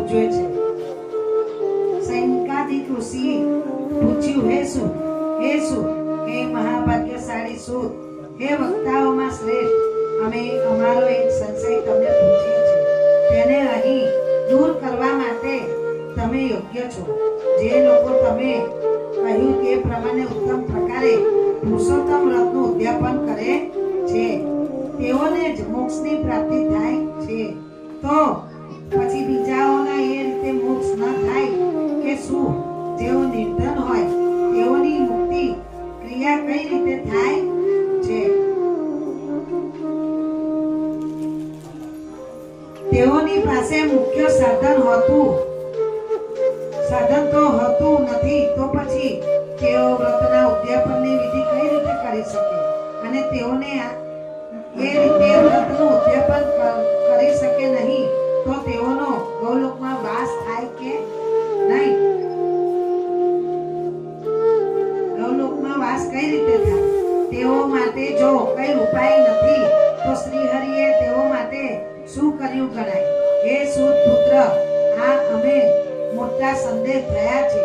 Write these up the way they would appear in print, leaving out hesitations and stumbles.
ઉજવે છે. સૈનિકાદિક ઋષિએ પૂછ્યું, હે શું, હે મહાભાગ્યશાળી સૂત, હે વક્તાઓમાં શ્રેષ્ઠ, અમે અમારો એક સંશય તમને પૂછીએ છીએ. તેને અહીં દૂર કરવા માટે તમે યોગ્ય છો. જે લોકો તમે કહ્યું તે પ્રમાણે ઉત્તમ પ્રકારે પુરુષોત્તમ વ્રતનું ઉદ્યાપન કરે છે, તેઓને જ મોક્ષની પ્રાપ્તિ થાય છે. તો પછી બીજાઓના એ રીતે મોક્ષ ન થાય કે શું? જેઓ નિર્ધન હોય તેઓની મુક્તિ ક્રિયા કઈ રીતે થાય છે? તેઓની પાસે મુખ્ય સાધન તો હોતું નથી. તો પછી તેઓ વ્રતના ઉદ્યાપનની વિધિ કઈ રીતે કરી શકે? અને તેઓને એ રીતે વ્રતનું ઉદ્યાપન કરી શકે નહીં તો તેઓનો ગૌલોકમાં વાસ થાય કે નહીં? ગૌલોકમાં વાસ કઈ રીતે થાય? તેઓ માટે જો કઈ ઉપાય નથી તો શ્રી હરિએ તેઓ માટે શું કર્યું ગણાય? હે સૂત પુત્ર, આ અમે મોટા સંદેહ થયા છે,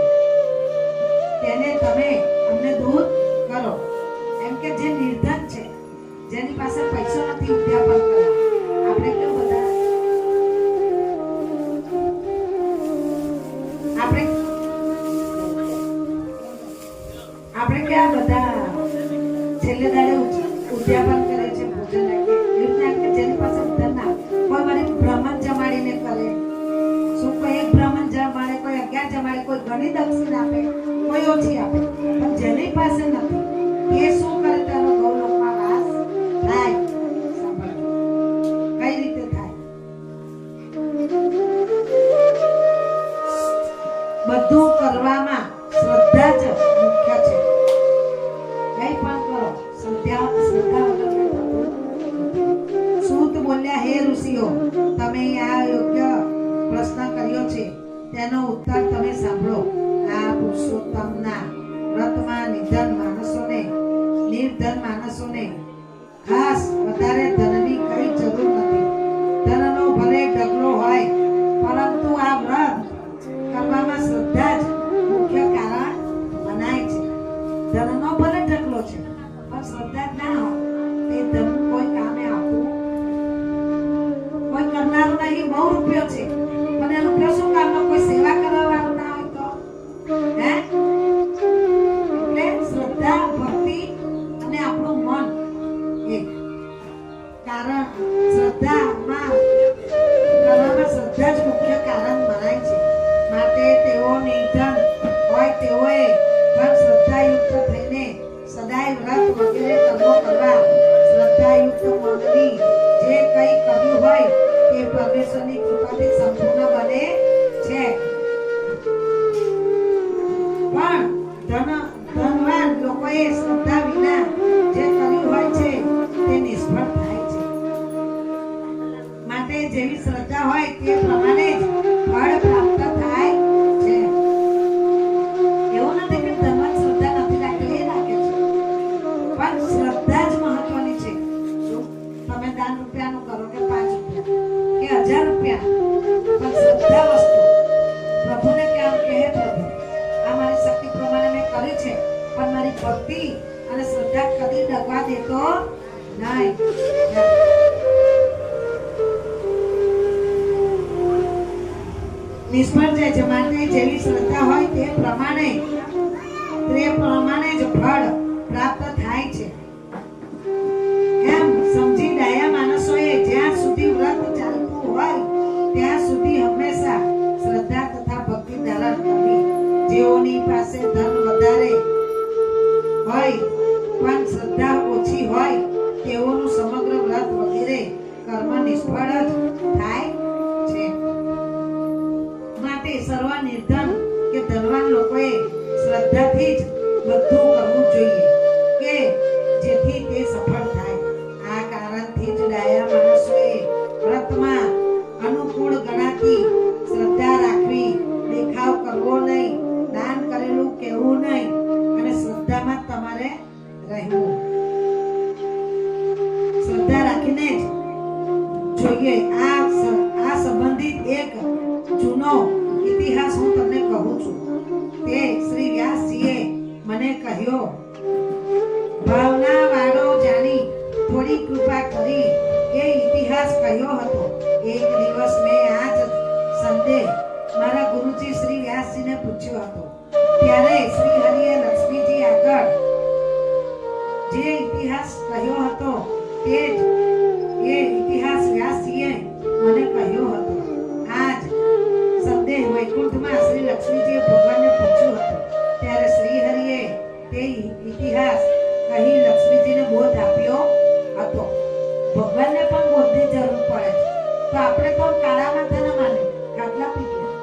તેને તમે અમને દૂર કરો. એમ કે જે નિર્ધન છે, જેની પાસે પૈસો નથી ઉદ્યાપન કરવા, આપણે કેવું બધા આપણે કે આ બધા છેલ્લે દાડે ઉદ્યાપન કરે છે, ભોજન રાખે, એ રીતના કે જેની પાસે ધન ના, કોઈ મારી બ્રાહ્મણ જમાડીને કરે, શું કોઈ એક બ્રાહ્મણ જમાડે, કોઈ 11 જમાડે, કોઈ ઘણી દક્ષિણા આપે, કોઈ ઓછી આપે, પણ જેની પાસે નથી એ શું કરે? તેનો ગૌલોકમાં વાસ થાય. સાંભળો કઈ રીતે થાય? બધું કરવામાં શ્રદ્ધા જ મુખ્ય છે. કઈ પણ કરો, શ્રદ્ધા વગર. સૂત બોલ્યા, હે ઋષિઓ, તમે આ યોગ્ય પ્રશ્ન કર્યો છે, તેનો ઉત્તર તમે સાંભળો. આ પુરુષોત્તમના વ્રતમાં નિર્ધન માણસોને ખાસ વધારે ધનની કઈ જરૂર નથી. ધનનો ભલે ઢગલો હોય, પરંતુ આ વ્રત કરવામાં શ્રદ્ધા જ મુખ્ય કારણ મનાય છે. ધનનો ભલે ઢગલો છે, પણ શ્રદ્ધા ના હોય તે ધન કોઈ કામે આવતું. કોઈ કરનારું નહીં, બહુ રૂપિયો છે, પણ એ રૂપિયો શું કામનો? કોઈ સેવા કરવા વાળું ના હોય તો હે? એટલે શ્રદ્ધા, ભક્તિ અને આપણું મન એક કારણ. કરવામાં શ્રદ્ધા જ મુખ્ય કારણ મનાય છે. માટે તેઓ નિર્ધન હોય તેઓએ પણ શ્રદ્ધાયુક્ત થઈને સદાય વ્રત વગેરે કર્મો કરવા, શ્રદ્ધાયુક્ત મનની જે કંઈ કર્યું હોય તે પરમેશ્વરની કૃપાથી સંપૂર્ણ બને છે. પણ ધનવાન લોકોએ શ્રદ્ધા વિના જે કર્યું હોય છે તે નિષ્ફળ થાય છે. માટે જેવી શ્રદ્ધા હોય તે પ્રમાણે જ ફળ પ્રાપ્ત થાય છે. એવું નથી કે ધનવાન શ્રદ્ધા નથી રાખી, એ રાખે છે, પણ શ્રદ્ધા જ મહત્વની છે. તમે દાન રૂપિયાનું કરો કે 5 રૂપિયા કે 1000 રૂપિયા, પણ શ્રદ્ધા વસ્તુ પ્રભુને કેમ કે હે પ્રભુ, આ મારી શક્તિ પ્રમાણે મેં કર્યું છે, પણ મારી ભક્તિ અને શ્રદ્ધા કદી ડગવા દેતો નહીં. નિષ્ફળ જાય છે. માટે જેવી શ્રદ્ધા હોય તે પ્રમાણે જ ફળ પ્રાપ્ત થાય છે. એમ સમજી ડાયા માણસોએ જ્યાં સુધી વ્રત ચાલતું હોય ત્યાં સુધી હંમેશા શ્રદ્ધા તથા ભક્તિ ધારણ કરવી. જેઓની પાસે ધન વધારે હોય પણ શ્રદ્ધા ઓછી હોય તેઓનું સમગ્ર વ્રત વગેરે કર્મ નિષ્ફળ જ થાય છે. માટે સર્વ નિર્ધન કે ધનવાન લોકોએ શ્રદ્ધાથી જ બધું કરવું જોઈએ કે જેથી તે સફળ થાય. આ કારણથી જ ડાયા માણસોએ વ્રતમાં અનુકૂળ ગણાતી શ્રદ્ધા રાખવી, દેખાવ કરવો નહીં, દાન કરેલું કહેવું નહીં અને શ્રદ્ધામાં તમારે રહેવું. શ્રદ્ધા રાખીને જ જોઈએ. આ સંબંધિત એક જૂનો ઇતિહાસ હું તમને કહું છું. તે શ્રી વ્યાસજીએ મને કહ્યો. ભાવના વાળો જાણી થોડી કૃપા કરી એ ઇતિહાસ કહ્યો હતો. એક દિવસ મેં આ જ સંદેહ મારા ગુરુજી શ્રી વ્યાસજીને પૂછ્યો હતો. ત્યારે શ્રી હરિએ લક્ષ્મીજી આગળ જે ઇતિહાસ કહ્યો હતો તે જ એ ઇતિહાસ વ્યાસજીએ મને કહ્યો હતો. આજ સંદેહ વૈકુંઠમાં શ્રી લક્ષ્મીજીએ ભગવાનને પૂછ્યું હતું. ત્યારે શ્રી હરિએ તે ઇતિહાસ કહી લક્ષ્મીજીને બોધ આપ્યો હતો. ભગવાનને પણ બોધની જરૂર પડે છે. તો આપણે તો કાળા માથા ન માને ખાટલા પીટલા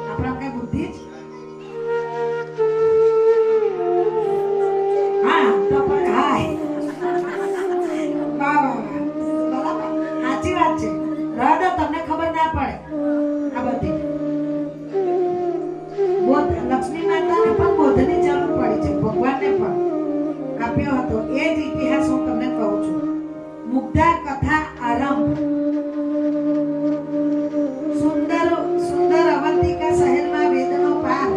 આપણા કઈ બુદ્ધિ જ હા તો પણ હાય વાહ વાહ બરાબર સાચી વાત છે. રાધા તમને ખબર ના પડે આ બધી બોધ લક્ષ્મી માતાને પણ બોધની જરૂર પડી છે. ભગવાનને પણ આપ્યો હતો. એ જ ઇતિહાસ હું તમને કહું છું. મુગ્ધા કથા આરંભ. સુંદર અવંતિકા શહેરમાં વેદનો પાર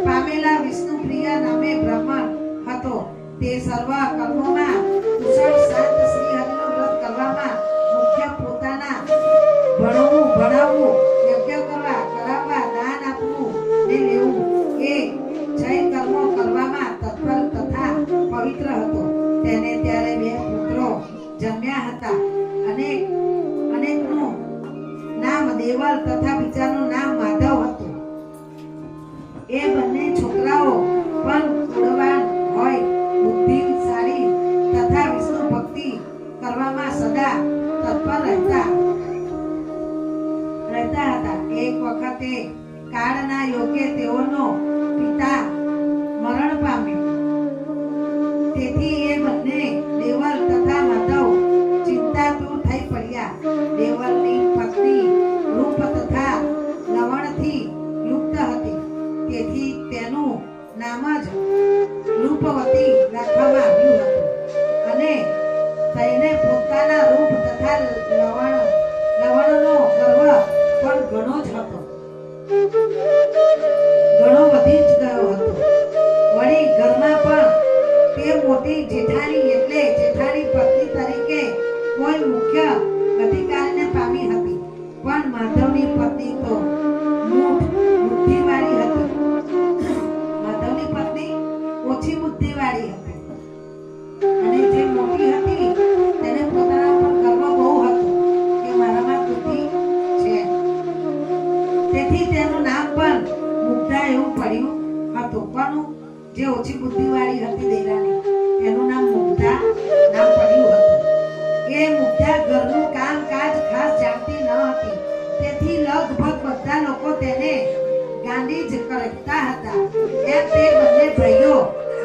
પામેલા વિષ્ણુપ્રિય નામે બ્રાહ્મણ હતો. તે સર્વ કર્મોમાં કુશળ શાંત શ્રી હરિનું વ્રત કરવામાં મુખ્ય પોતાના ભણાવવું યજ્ઞ કરવા કરાવવા દાન આપવું ને લેવું એ જય કર્મો કરવામાં તત્પર તથા પવિત્ર હતો. તેને ત્યારે 2 પુત્રો જન્મ્યા હતા. અનેકનું નામ દેવલ તથા બીજાનું નામ માધવ હતું. એ બંને છોકરાઓ પણ ગુણવાન હોય, બુદ્ધિશાળી તથા વિષ્ણુ ભક્તિ કરવામાં સદા તત્પર રહેતા હતા. એક વખતે કાળના યોગે તેઓનો પિતા મરણ પામ્યો. તેથી એ બંને દેવલ તથા માધવ ચિંતાતુર થઈ પડ્યા. દેવલની પત્ની રૂપ તથા લવણથી યુક્ત હતી. તેથી તેનું નામ જ રૂપવતી રાખવામાં આવ્યું હતું. અને તેને પોતાના રૂપ તથા લવણનો ગર્વ પણ ઘણો જ હતો. ઘણો વધી જ ગયો હતો. વળી ઘરમાં પણ તે મોટી જેઠાણી એટલે જેઠાણી પત્ની તરીકે કોઈ મુખ્ય અધિકારીને પામી હતી. પણ માધવની પત્ની તો બુદ્ધિવાળી હતી. માધવની પત્ની ઓછી બુદ્ધિવાળી હતી. અને જે મોટી હતી તેને પોતાના પર ગર્વ બહુ હતો કે મારામાં બુદ્ધિ છે. તેથી તેનું નામ પણ મુગ્ધા એવું પડ્યું હતું. પણ જે ઓછી બુદ્ધિવાળી હતી દેરાણી તેનું નામ મુગ્ધા નામ પડ્યું હતું. એ મુગ્ધા ઘરનું કામકાજ ખાસ જાણતી ન હતી. તેથી લગભગ બધા લોકો તેને ગાંડી જ કરતા હતા. એમ તે બંને ભાઈઓ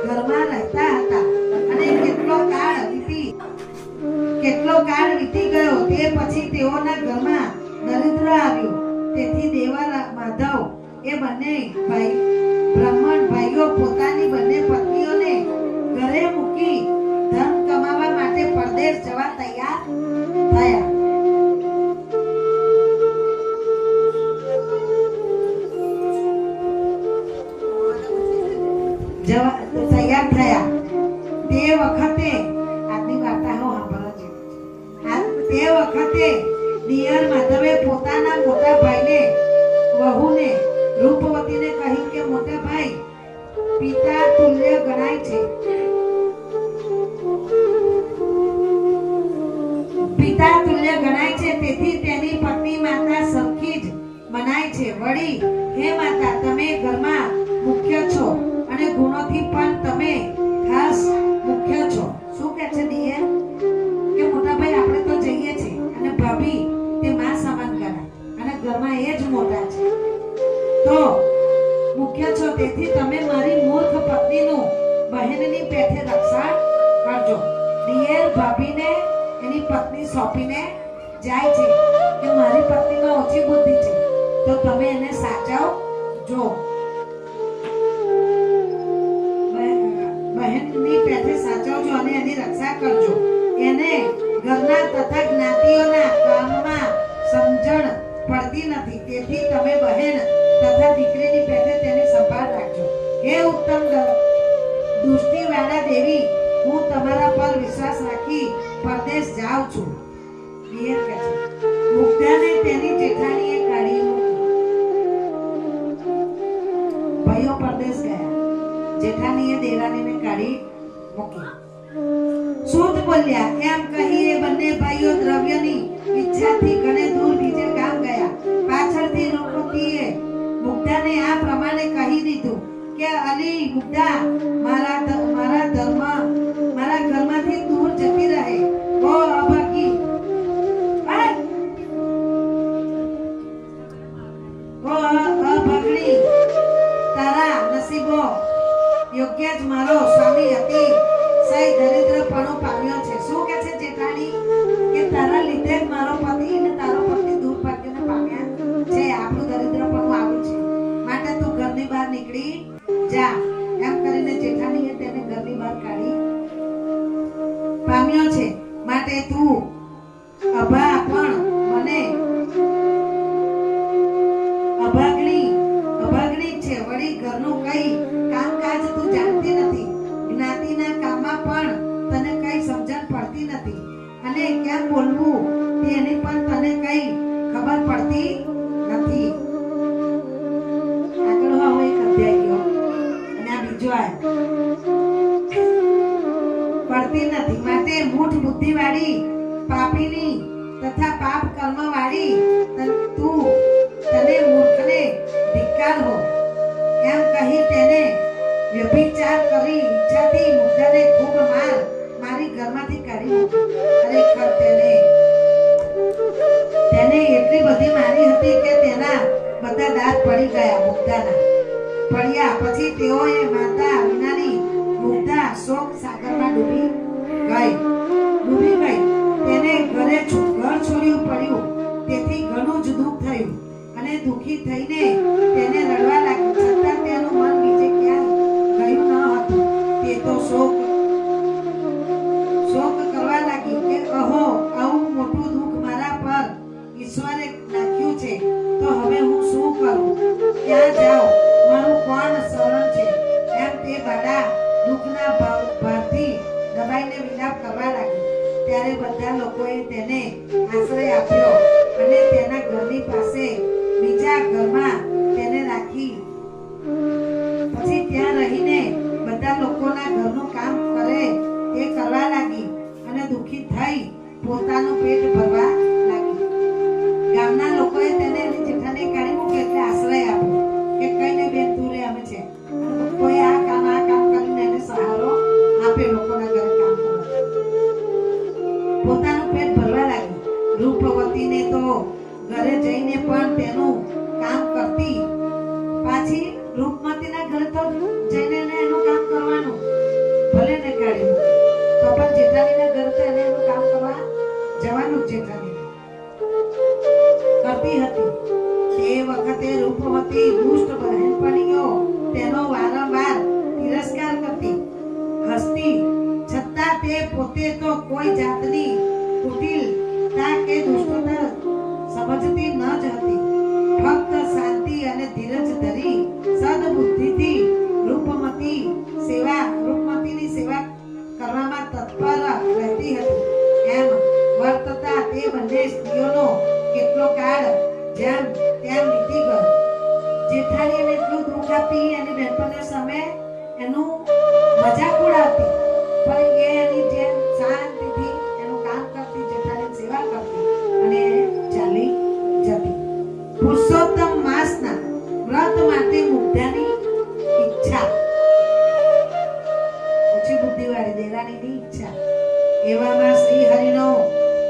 ઘરમાં રહેતા હતા. અને કેટલો કાળ વીતી ગયો તે પછી તેઓના ઘરમાં દરિદ્ર આવ્યું. તેથી દેવલ માધવ એ બંને બ્રાહ્મણ ભાઈઓ પોતાની બંને પત્નીઓને ઘરે મૂકી ધન કમાવા માટે પરદેશ જવા તૈયાર થયા. તે વખતે આજની વાર્તા તે વખતે દિયર માધવે પોતાના મોટા ભાઈને વહુને રૂપવતીને કહ્યું કે મોટા ભાઈ પિતા તુલ્ય ગણાય છે. તેથી તેની પત્ની માતા સરખી જ મનાય છે. વળી હે માતા, તમે ઘરમાં મુખ્ય છો અને ગુણોથી પણ તમે ખાસ મુખ્ય છો. શું કહે છે દિયર કે મોટા ભાઈ આપણે તો જઈએ છીએ અને ભાભી તે માં સમાન ગણાય અને ઘરમાં એ જ મોટા છે. તો મુખ્ય છો, તેથી તમે મારી મૂર્ખ પત્નીનું બહેનની પેઠે રક્ષણ કરજો. દિયર ભાભીને એની પત્ની સોંપીને જાય છે કે મારી પત્નીમાં ઓછી બુદ્ધિ છે તો તમે એને સાચવજો. બહેનની પેઠે સાચવજો અને એની રક્ષા કરજો. એને ઘરના તથા જ્ઞાતિઓના કામમાં સમજણ પડતી નથી. તેથી તમે બહેન તથા દીકરીની પેટે તેની સંભાળ રાખજો. હે ઉત્તમ દૃષ્ટિવાળા દેવી, હું તમારા પર વિશ્વાસ રાખી પરદેશ જાઉં છું. પિયર કહે છે. મુગ્ધાને તેની જેઠાણીએ કાઢી મૂકી. ભાઈઓ પરદેશ ગયા. જેઠાણીએ દેરાણીને કાઢી મૂકી. સૂત બોલ્યા એમ કહી એ બંને ભાઈઓ દ્રવ્યની ઈચ્છાથી ઘણે દૂર બીજે ગામ ગયા. પાછળથી રૂપવતીએ મુગ્ધાને આ પ્રમાણે કહી દીધું કે અલી મુગ્ધા, મારા ઘરમાંથી દૂર જતી રહે. ઓ અભાગી, ઓ અભાગણી, તારા નસીબો યોગ્ય જ મારો સ્વામી હતી સહી દરિદ્રપણો પામ્યો છે. શું કે છે જેઠાણી કે તારા લીધે જ મારો પતિ અને તારો પતિ દુર્ભાગ્યને પામ્યા છે. આપણું દરિદ્રપણું આવ્યું છે, માટે તું ઘરની બહાર નીકળી જા. એમ કરીને જેઠાણીએ તેને ઘરની બહાર કાઢી પામ્યો છે. માટે તું અભા પણ મને અભાગણી છે. વળી ઘરનું કઈ કામકાજ તું જાણતી નથી. જ્ઞાતિના કામમાં પણ તને કઈ સમજણ પડતી નથી અને કેમ બોલવું તેની પણ તને કઈ ખબર પડતી નથી. આગળ હવે એક અધ્યાય ગયો અને આ બીજો આવ્યો. પડતી નથી. માટે મૂઠ બુદ્ધિવાળી પાપીની તથા પાપ કર્મવાળી તું તને મૂર્ખને ધિક્કાર હો. એમ કહી તેને વ્યભિચાર કરી ઈચ્છાથી મુગ્ધાને ખૂબ મારી ઘરમાંથી કાઢી મૂકી. ખરેખર તેને એટલી બધી મારી હતી કે તેના બધા દાંત પડી ગયા. મુગ્ધાના પડ્યા પછી તેઓએ માતા વિનાની મુગ્ધા શોક સાગરમાં ડૂબી ગઈ. તેને ઘર છોડ્યું પડ્યું. તેથી ઘણું જ દુઃખ થયું અને દુઃખી થઈને તેને રડવા લાગી. છતાં તેનું મન બીજે ક્યાંય ગયું ન હતું. તે તો શોક કરવા લાગી કે અહો, આવું મોટું દુઃખ મારા પર ઈશ્વરે નાખ્યું છે, તો હવે હું શું કરું? ક્યાં જાઉં? મારું કોણ શરણ છે? એમ તે બાળા દુઃખના ભારથી દબાઈને વિલાપ કરવા લાગી. ત્યારે બધા લોકોએ તેને આશ્રય આપ્યો અને તેના ઘરની પાસે બીજા ઘરમાં તેને રાખી. પછી ત્યાં રહીને બધા લોકોના ઘરનું કામ કરે તે કરવા લાગી અને દુઃખી થઈ પોતાનું પેટ ભરવા લાગી. ગામના લોકોએ તેને એની જેઠાને કાઢી મૂકી એટલે આશ્રય આપ્યો કે કઈ નહીં બેન, તું રે, અમે છે. કોઈ આ કામ કરીને એને સહારો આપે. લોકોના ઘરે કામ કરવા પોતાનું પેટ ભરવા લાગી. રૂપવતીને તો ઘરે જઈને પણ તેનું કામ કરતી. પાછી રૂપમતીના ઘરે તો જઈને એનું કામ કરવાનું. ભલે ને કાઢી તો પણ જેઠાણીના ઘરે તો એને એનું કામ કરવા જવાનું. જેઠાણી કરતી હતી. તે વખતે રૂપવતી દુષ્ટ બહેનપણીઓ તેનો વારંવાર તિરસ્કાર કરતી, હસતી. છતાં તે પોતે તો કોઈ જાતની કુટિલતા કે દુષ્ટતા સમજતી ન જ હતી. ફક્ત શાંતિ અને ધીરજ ધરી સદબુદ્ધિથી રૂપમતીની સેવા કરવામાં તત્પર રહેતી હતી. એમ વર્તતા તે બંને સ્ત્રીઓનો કેટલો કાળ જેમ તેમ વીતી ગયો. જેઠાણીને એટલું દુઃખ આપી એની બહેનપણીઓ સામે એનું મજાક ઉડાવતી, પણ એ એની જેમ શાંતિથી એનું કામ કરતી, જેઠાણીની સેવા કરતી અને ચાલી જતી. પુરુષોત્તમ માસના વ્રત માટે મુગ્ધાની ઈચ્છા. ઓછી બુદ્ધિવાળી દેરાણીની ઈચ્છા. એવામાં શ્રી હરિનો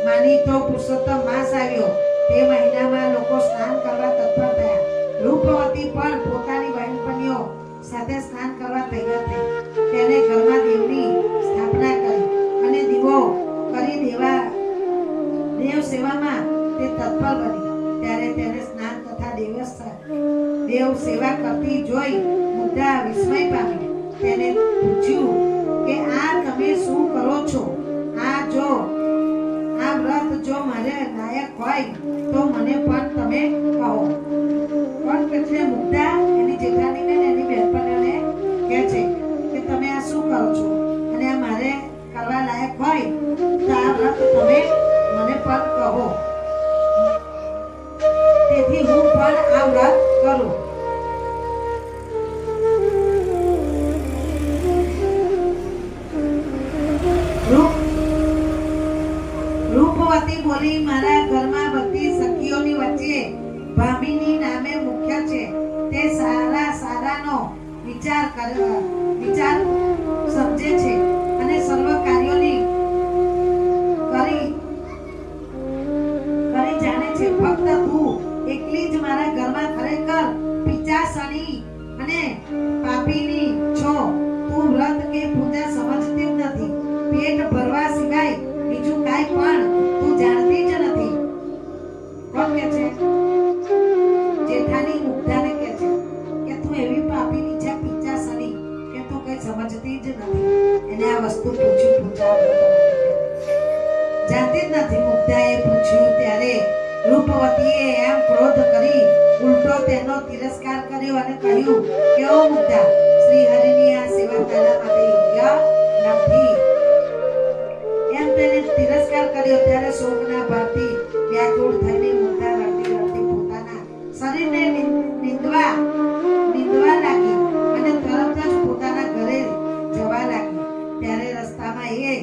માનીતો પુરુષોત્તમ માસ આવ્યો. તે મહિનામાં લોકો સ્નાન કરવા તત્પર થયા. રૂપવતી પણ પોતાની બહેનપણીઓ સાથે સ્નાન કરવા તૈયાર થઈ. તેને ઘરમાં દેવની સ્થાપના કરી અને દીવો કરી દેવ સેવામાં તે તત્પર બની. ત્યારે તેને સ્નાન તથા દેવ સેવા કરતી જોઈ મુગ્ધા વિસ્મય પામી. તેને પૂછ્યું કે આ તમે શું કરો છો? આ વ્રત જો મારે લાયક હોય તો મને પણ તમે કહો. કોણ કે છે? મુગ્ધા એની જેઠાણીને ને એની બહેનપણીઓને કહે છે કે તમે આ શું કરો છો, અને આ મારે કરવા લાયક હોય તો આ વ્રત તમે મને પણ કહો, તેથી હું પણ આ વ્રત કરું. રૂપવતી બોલી, મારા ઘરમાં બધી સખીઓની વચ્ચે ભામીની નામે મુખ્ય છે. તે સારાનો વિચાર સમજે છે અને સર્વ કાર્યોની કરી જાણે છે. ફક્ત તું એકલી જ મારા ઘરમાં ખરેખર પિચાસણી અને પાપીની છો. તું વ્રત કે પૂજા સમજતી જ નથી. પેટ ભરવા સિવાય બીજું કાંઈ પણ તું જાણતી જ નથી. કોણ કે છે? જેઠાણી મુગ્ધાને કહે છે કે તું એવી પાપીની છે, પિચાસણી, કે તું કઈ સમજતી જ નથી. એને આ વસ્તુ પૂછા જાણતી જ નથી. મુગ્ધાએ પૂછ્યું ત્યારે રૂપવતીએ એમ ક્રોધ કરી ઉલટો તેનો તિરસ્કાર કર્યો અને કહ્યું કે ઓ મુગ્ધા, શ્રી હરિની આ સેવા તારા માટે યોગ્ય નથી. એમ તેને તિરસ્કાર કર્યો ત્યારે શોકના ભારથી વ્યાકુળ થઈને મુગ્ધા રડતી રડતી પોતાના શરીરને નીંદવા લાગી અને તરત જ પોતાના ઘરે જવા લાગી. ત્યારે રસ્તામાં એ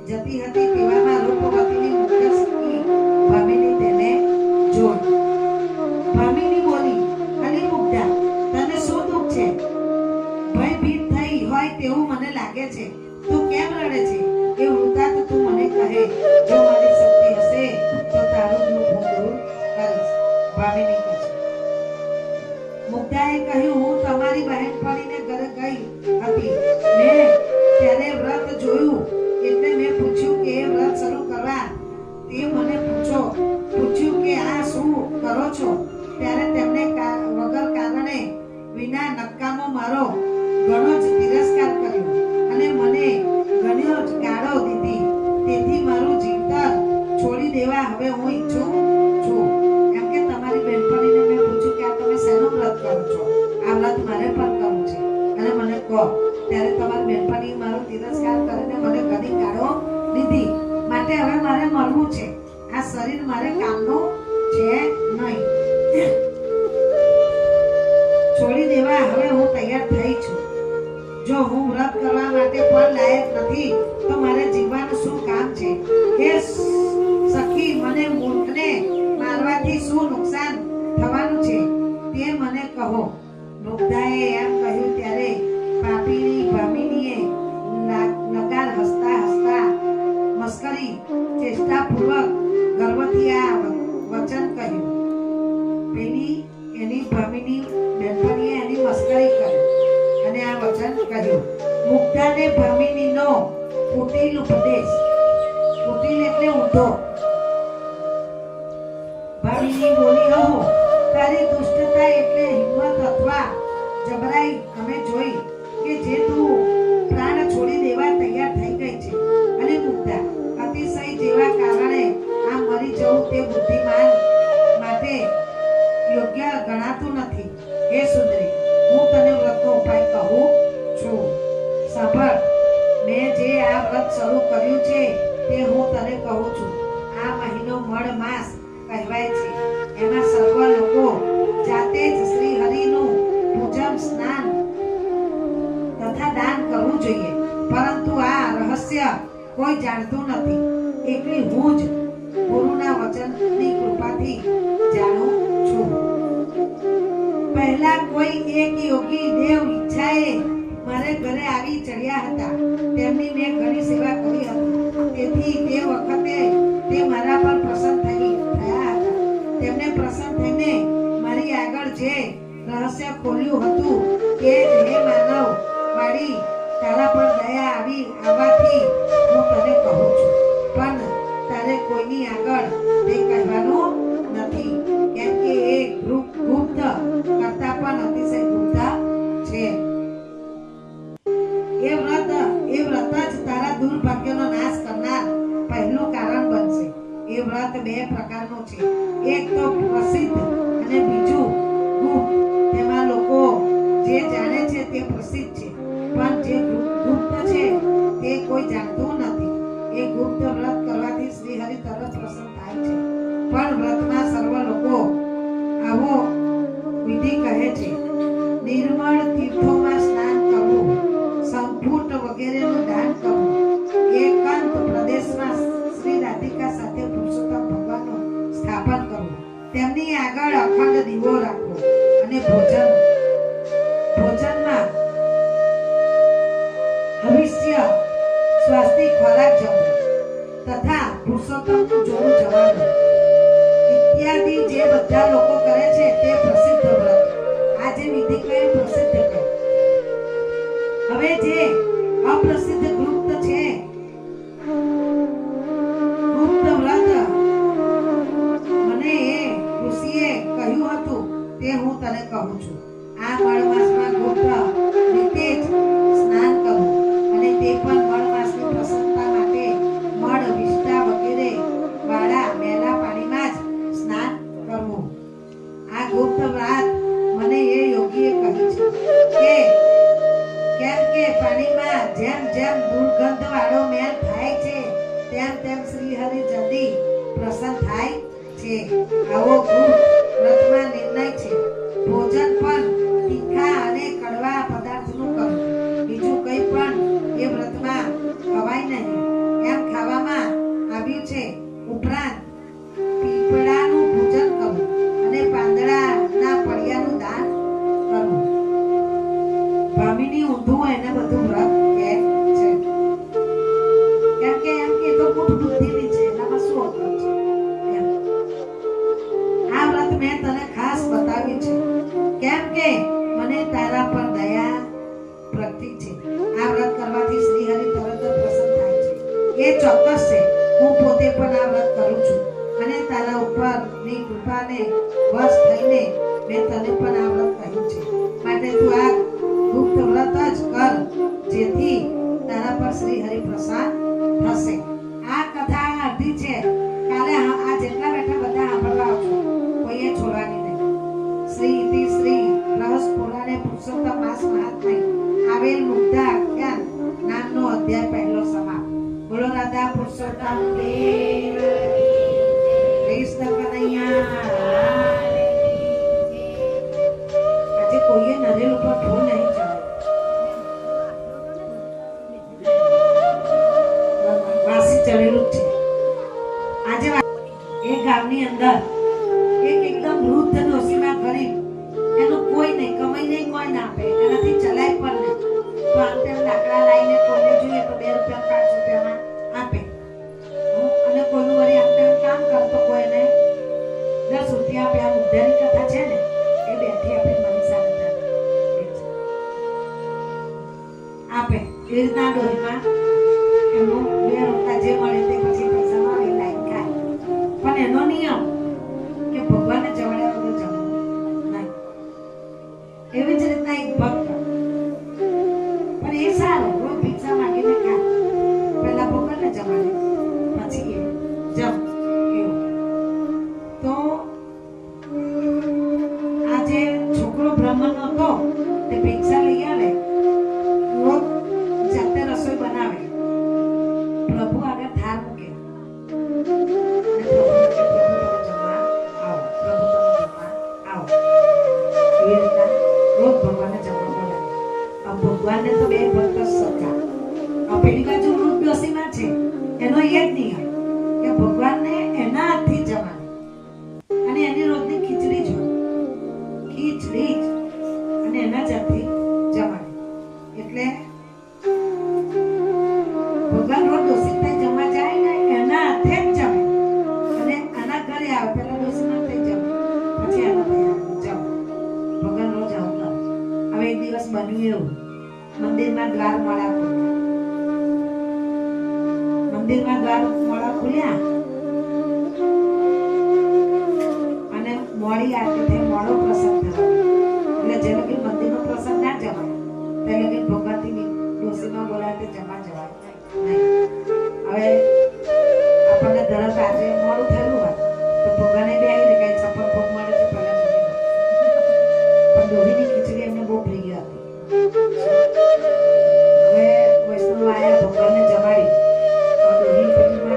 જતી હતી તેવામાં રૂપવતીની મુખ્ય સખી ભામીની તેને જોઈ. ભામીની બોલી, અલી મુગ્ધા, તને શું દુઃખ છે? ભયભીત થઈ હોય તેવું મને લાગે છે. તું કેમ રડે છે? એ વૃતાંત તું મને કહે. જો મારી શક્તિ હશે તો તારું દુઃખ હું દૂર કરીશ. ભામીની કહે છે. મુગ્ધાએ કહ્યું, હું તમારી બહેનપણીને ઘરે ગઈ હતી. મેં ત્યારે વ્રત જોયું એટલે મેં પૂછ્યું કે એ વ્રત શરૂ કરવા તે મને પૂછ્યું કે આ શું કરો છો? ત્યારે તેમણે વગર કારણે વિના નકામો મારો ઘણો જ તિરસ્કાર કર્યો અને મને ઘણો જ ગાળો દીધી. તેથી મારું જીવતર છોડી દેવા હવે હું ઈચ્છું છું. એમ કે તમારી બહેનપણીને મેં પૂછ્યું કે આ તમે શેનું વ્રત કરો છો? આ વ્રત મારે પણ કરવું છે અને મને કહો. ત્યારે તમારી બહેનપણી મારો તિરસ્કાર કરીને મને ઘણી ગાળો દીધી. માટે હવે મારે મરવું છે. આ શરીર મારે કામનું છે નહીં. છોડી દેવા હવે હું તૈયાર થઈ છું. જો હું વ્રત કરવા માટે પણ લાયક નથી તો મારે જીવવાનું શું કામ છે? હે સખી, મને મૂર્ખને મારવાથી શું નુકસાન થવાનું છે તે મને કહો. મુગ્ધાએ એમ કહ્યું ત્યારે પાપીની ભામીનીએ નકાર હસતા હસતા મસ્કરી ચેષ્ટાપૂર્વક ગર્વથી આ વચન કહ્યું. પેલી એની ભામીની બહેનપણીએ એની મસ્કરી કરી અને આ વચન કહ્યું. મુગ્ધાને ભામીનીનો કુટિલ ઉપદેશ. કુટિલ એટલે ઊંધો. ભામીની બોલી, ઓહો, તારી દુષ્ટતા એટલે હિંમત અથવા જબરાઈ અમે જોઈ કે જે તું પ્રાણ છોડી દેવા તૈયાર થઈ ગઈ છે. અને મુગ્ધા, અતિશય જેવા કારણે આ મરી જવું તે બુદ્ધિમાન માટે યોગ્ય ગણાતું નથી. હે સુંદરી, હું તને વ્રતનો ઉપાય કહું છું. સાંભળ, મેં જે આ વ્રત શરૂ કર્યું છે તે હું તને કહું છું. આ મહિનો મળ માસ કહેવાય છે. એમાં સર્વ લોકો જાતે જ શ્રી હરિનું પૂજન, સ્નાન તથા દાન કરવું જોઈએ. પરંતુ આ રહસ્ય કોઈ જાણતું નથી. એકલી હું જ ગુરુના વચનની કૃપાથી જાણું છું. પહેલા કોઈ એક યોગી દેવ ઈચ્છાએ મારે ઘરે આવી ચડ્યા હતા. તેમની મેં ઘણી સેવા કરી હતી. તેથી તે વખતે તે મારા પર પ્રસન્ન થયા હતા. તેમને પ્રસન્ન થઈને મારી આગળ જે રહસ્ય ખોલ્યું હતું કે હે માનવ વાળી, તારા પર દયા આવવાથી હું તને કહું છું. પણ તારે કોઈની આગળ તે કહેવાનું નથી, કેમ કે એ ગુપ્ત કરતા પણ અતિશય ગુપ્ત છે. એ વ્રત જ તારા દુર્ભાગ્યનો નાશ કરનાર પહેલું કારણ બનશે. જે જાણે છે તે પ્રસિદ્ધ છે, પણ જે ગુપ્ત છે તે કોઈ જાણતું નથી. એ ગુપ્ત વ્રત કરવાથી શ્રી હરિ તરત પ્રસન્ન થાય છે. પણ વ્રતમાં સર્વ લોકો આવો વિધિ કહે છે. નિર્મળ તીર્થોમાં સ્નાન કરવું, સંપુટ વગેરેનું દાન કરવું, એકાંત પ્રદેશમાં શ્રી રાધિકા સાથે પુરુષોત્તમ ભગવાનનું સ્થાપન કરવું, તેમની આગળ અખંડ દીવો રાખવો અને ભોજનમાં હવિષ્ય સ્વાસ્તિક ખોરાક જમવો તથા પુરુષોત્તમનું જોડું જવાનું ઇત્યાદિ જે બધા લોકો કરે છે તે પ્રસિદ્ધ વ્રત. આ જે વિધિ કઈ પ્રસિદ્ધ કહે. હવે જે અપ્રસિદ્ધ ગુપ્ત છે, ગુપ્ત વ્રત મને એ ઋષિએ કહ્યું હતું તે હું તને કહું છું. આ મળ માસમાં ગુપ્ત રીતે જ સ્નાન કરવું અને તે પણ મળ માસની પ્રસન્નતા માટે મળ વિષ્ટા વગેરે વાળા મેલા પાણીમાં જ સ્નાન કરવું. આ ગુપ્ત વ્રત મને એ યોગીએ કહી છે કેમ કે પાણીમાં જેમ જેમ દુર્ગંધ વાળો મેલ થાય છે તેમ તેમ શ્રી હરિ જલ્દી પ્રસન્ન થાય છે. આવો ગુપ્ત વ્રતમાં નિર્ણય છે. ભોજન પણ તીખા અને કડવા પદાર્થનું કરવું, બીજું કંઈ પણ એ વ્રતમાં ખવાય નહીં એમ ખાવામાં આવ્યું છે. ઉપરાંત પીપળાનું પૂજન કરવું અને પાંદડાના પડિયાનું દાન કરવું. ભામીની ઊંધું એને બધું વ્રત કહે છે. કેમ કે એમ કે તો ખૂબ બુદ્ધિની છે, એનામાં શું અકળ છે. આ વ્રત મેં તને ખાસ બતાવ્યું છે કેમ કે મને તારા પર દયા પ્રગટી છે. આ વ્રત કરવાથી શ્રી હરિ તરત જ પ્રસન્ન થાય છે. એ ચોક્કસ છે. હું પોતે પણ આ વ્રત કરું છું અને તારા ઉપરની કૃપાને વશ થઈને મેં તને પણ આ વ્રત કહ્યું છે. માટે તું આ ગુપ્ત વ્રત જ કર જેથી તારા પર શ્રી હરિ પ્રસન્ન થશે. આ કથા અડધી છે. કાલે આ જેટલા બેઠા બધા સાંભળવા આવજો, કોઈએ છોડવાની નહીં. શ્રી ઇતિ શ્રી રહસ્ય પુરાણે પુરુષોત્તમ માસ મહાત્મ્ય આવેલ મુગ્ધા આખ્યાન નામનો અધ્યાય પહેલો સમાપ્ત. બોલો રાધા પુરુષોત્તમ દેવ કૃષ્ણ કનૈયા. આજે કોઈએ નરેલ ઉપર ફૂલ નહીં ચડાવ્યું, વાસી ચડેલું છે. આજે એક ગામની અંદર એક એકદમ વૃદ્ધ ડોશીમાં ગરીબ, એનું કોઈ નહીં, કમાઈ નહીં, કોઈ ના આપે, એનાથી ચલાય પણ નહીં. તો આમ તેમ લાકડા લાવીને કોઈને જોઈએ તો 2 રૂપિયા 5 રૂપિયામાં આપે અને કોઈનું વળી આમ તેમ કામ કરતો કોઈને 10 રૂપિયા આપે. આ મુદ્દાની કથા છે ને એ બેઠી આપણી મનીષા આપે એ રીતના ડોહીમાં એનું 2 રૂપિયા જે મળે તે પછી પૈસા મળે લાઈન ખાય. પણ એનો નિયમ કે ભગવાનને જમાડ્યા વગર જમવું નહીં. એવી જ રીતના એક ભક્ત પણ એ સારો રોજ ભિક્ષા માંગીને ખાય, પહેલા ભગવાનને જમાડે પછી એ જમ. એવું તો આ જે છોકરો બ્રાહ્મણ હતો તે ભિક્ષા લઈ આવે, રોજ જાતે રસોઈ બનાવે, પ્રભુ આગળ થાળ મૂકે અને ભગવાનને તો 2 ભક્ત સરખા. પેલી બાજુ વૃદ્ધ ડોશીમાં છે એનો એ જ નિયમ કે ભગવાનને એના હાથથી જમાડે અને એની રોજની ખીચડી જ હોય, ખીચડી જ અને એના જ હાથથી જમાડે. એટલે ભગવાન રોજ ડોશી ત્યાં જમવા જાય ને એના હાથે જ જમે અને આના ઘરે આવે, પેલા ડોશીમાં થઈ જમે પછી આના ત્યાં જમે. ભગવાન રોજ આવું કરે. હવે એક દિવસ બન્યું એવું, મંદિરમાં દ્વાર મોડા ખુલ્યા અને મોડી આરતી થઈ, મોડો પ્રસંગ થયો. એટલે જે લગી મંદિરનો પ્રસંગ ના જવાય તે લગી ભગવાનથી ડોશીમાં બોલાવે જમા જવાય નહીં. હવે આપણને તરત આજે મોડું થયેલું હોય તો ભગવાને બે આવીને કઈ છપ્પન ભોગ મળે છે પહેલા પણ ડોહીની ખીચડી એમને બહુ પ્રિય હતી. હવે વૈષ્ણવ આયા ભગવાનને જમાડી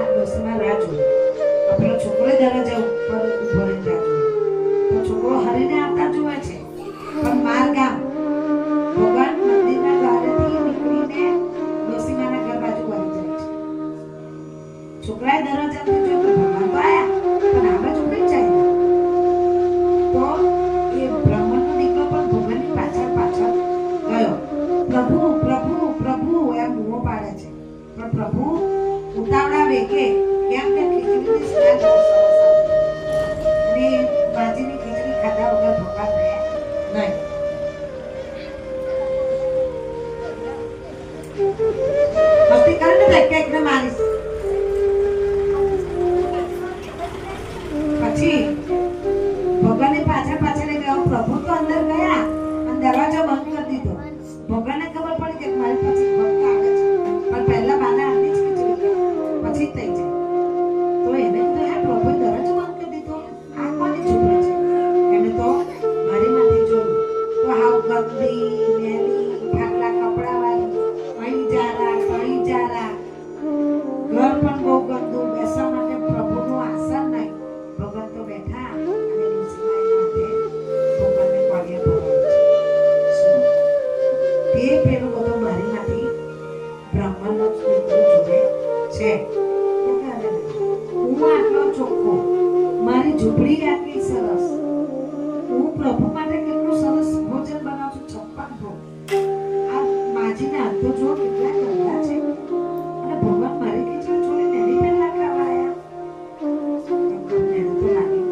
ડોસીમાં રાહ જોઈ. પેલો છોકરો દરવાજા ઉપર ઉભો રહીને રાહ જોઈ. તો છોકરો હરીને આવતા જોવે છે, પણ માર ગામ ભગવાન મંદિરના દ્વારેથી નીકળીને ડોસીમાના ઘર બાજુ વળી જાય છે. છોકરાએ દરવાજાથી જોયું કે ભગવાન તો આયા, પણ આ બાજુ કઈ જાય. તો એ બ્રાહ્મણનો દીકરો પણ ભગવાનની પાછળ પાછળ ગયો. પ્રભુ પ્રભુ પ્રભુ એમ બૂમો પાડે છે, પણ પ્રભુ ઉતાવળા વેગે કેમ કે ખીચડીની સ્વાદ બહુ સરસ આવે અને માજીની ખીચડી ખાધા વગર ભગવાન રહે નહીં. મસ્તી કરે ને એકને મારીશ. પછી ભગવાનની પાછળ પાછળ ગયો. પ્રભુ તો અંદર ગયા અને દરવાજો બંધ કરી દીધો. ભગવાનને ખબર પડી કે મારી પછી ભક્ત આવે છે, પણ પહેલા બાને આટલી જ ખીચડી પછી થઈ જાય. તો એને તો હે પ્રભુએ દરવાજો બંધ કરી દીધો. આ કોની છોકરી છે? એને તો મારીમાંથી જોયું તો હાવ ગંદી મેલી ફાટલા કપડા વાળી અહીં જારા કઈ જારા, ઘર પણ બહુ ગંદુ. બેસવા માટે પ્રભુનું આસન નહીં. ભગવાન તો બેઠા અને ડોસીમાએ ભગવાનને કોળિયા ભરાવે છે. તે પેલો બધો મારીમાંથી બ્રાહ્મણનો દીકરો જોડે છે. હું આટલો ચોખ્ખો, મારી ઝૂંપડી આટલી સરસ, હું પ્રભુ માટે કેટલું સરસ ભોજન બનાવું છું, 56 ભોગ. આ માજીને હાથ તો જો કેટલા ગંદા છે અને ભગવાન મારી ખીચડી છોડીને એની પહેલા ખાવા આવ્યા. તો લાગી